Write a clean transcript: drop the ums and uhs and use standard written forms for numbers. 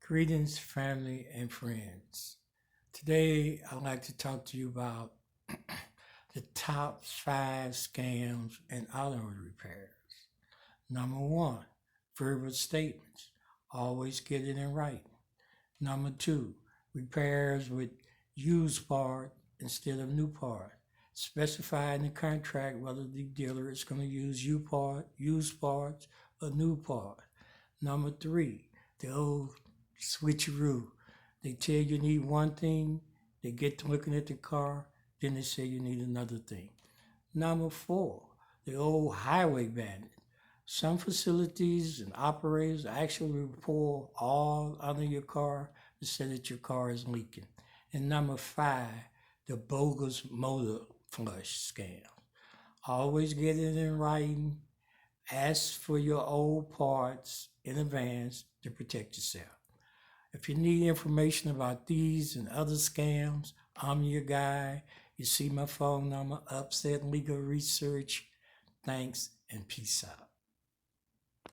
Greetings, family and friends. Today, I'd like to talk to you about the top 5 scams in auto repairs. Number one, verbal statements. Always get it in writing. Number two, repairs with used part instead of new part. Specify in the contract whether the dealer is going to use used parts, or new part. Number three, the old switcheroo. They tell you need one thing, they get to looking at the car, then they say you need another thing. Number four, the old highway bandit. Some facilities and operators actually pour all under your car to say that your car is leaking. And number five, the bogus motor flush scam. Always get it in writing. Ask for your old parts in advance to protect yourself. If you need information about these and other scams, I'm your guy. You see my phone number, Upset Legal Research. Thanks and peace out.